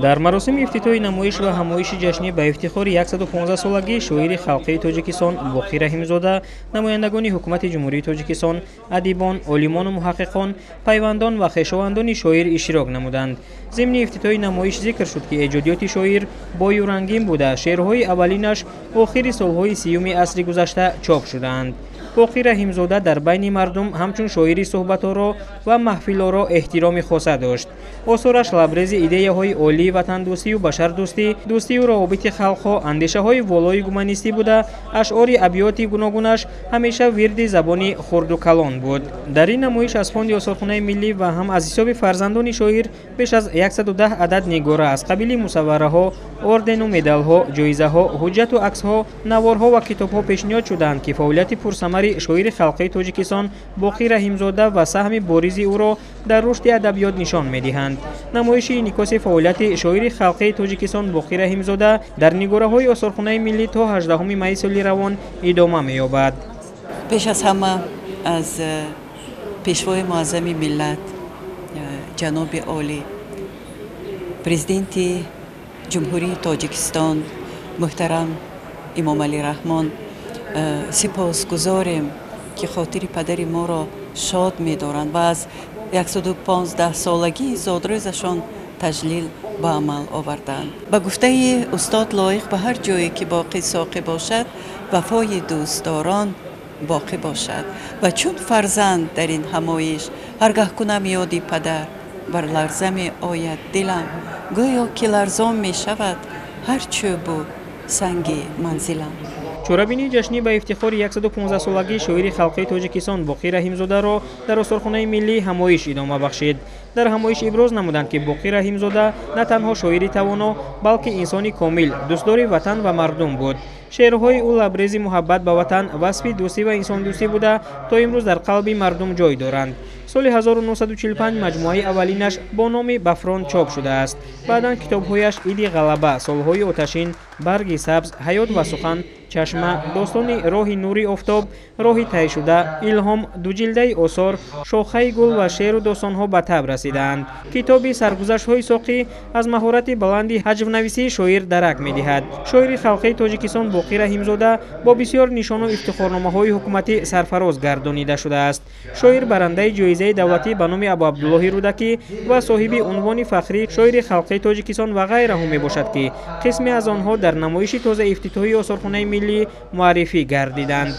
در مراسم افتتاح نمایش و همایش جشنی به افتخار 115 سالگی شاعر خلقی تاجیکستان باقی رحیمزاده، نمایندگان حکومت جمهوری تاجیکستان، ادیبان، عالمان و محققان، پیوندان و خویشاوندان شاعر اشتراک نمودند. ضمن افتتاح نمایش ذکر شد که ایجادیات شاعر بای و رنگین بوده، شعرهای اولینش آخر سالهای 30 عصر گذشته چاپ شدند. باقی رحیمزاده در بین مردم همچون شاعری صحبت‌آرا و محفل‌آرا احترام خاصه داشت. آثارش لبریز ایده‌های عالی وطن دوستی و بشر دوستی، دوستی و روابط خلق‌ها، اندیشه‌های والای گومانیستی بوده. اشعار ابیاتی گوناگونش همیشه ورد زبانی خرد و کلان بود. در این نمایش از فوند آثارخانه ملی و هم از حساب فرزندان شاعر بیش از 110 عدد نگاره از قبیل مصوره‌ها، اردن و مدال‌ها، جایزه‌ها، حجت و عکس‌ها، نوارها و کتاب‌ها پیشنهاد شدند که فعالیت پرثمر شاعر خلقی تاجیکستان باقی رحیمزاده و سهم بارز او را در رشد ادبیات نشان می‌دهند. نمایش انعکاس فعالیت شاعر خلقی تاجیکستان باقی رحیمزاده در نگاره‌های آثارخانه ملی تا 18 می سال روان ادامه می‌یابد. پیش از همه از پیشوای معظم ملت جناب عالی پرزیدنت جمهوری تاجیکستان محترم امام علی رحمان سپاسگزاریم که خاطر پدر ما را شاد می‌دارند و از 115 سالگی زادروزشان تجلیل به عمل آوردند. به گفته استاد لایق به هر جایی که باقی ساقی باشد وفای دوستداران باقی باشد و چون فرزند در این همایش هرگاه کنم یادی پدر بر لرزه می آید دلم، گویا که لرزان می شود هر چوب و سنگ منزلم. چورابینی جشنی به افتخار 115 سالگی شاعر خلقی تاجیکستان باقی رحیمزاده را در آثارخانه ملی همایش ادامه بخشید. در همایش ابراز نمودند که باقی رحیمزاده نه تنها شاعری توانا بلکه انسانی کامل، دوستدار وطن و مردم بود. شعرهای او لبریز محبت به وطن، وصف دوستی و انسان دوستی بوده تا امروز در قلب مردم جای دارند. سال 1945 مجموعه اولینش با نام بفران چاپ شده است. بعداً کتابهایش ایدی غلبه، سالهای آتشین، برگ سبز، حیات و سخن، چشمه، داستان راه نوری آفتاب، راه طی شده، الهام، دو جلده آثار، شاخه گل و شعر و داستانها به تب رسیدند. کتاب سرگذشت‌های ساقی از مهارت بلندی هجوینویسی شاعر درک می‌دهد. شاعر خلقی تاجیکستان باقی رحیمزاده با بسیار نشان و افتخارنامه‌های حکومتی سرفراز گردانیده شده است. شاعر برنده جایزه دولتی به نام ابو عبدالله رودکی و صاحب عنوان فخری شاعر خلقی تاجیکستان و غیره می باشد که قسمی از آنها در نمایش تازه افتتاحی آثارخانه ملی معرفی گردیدند.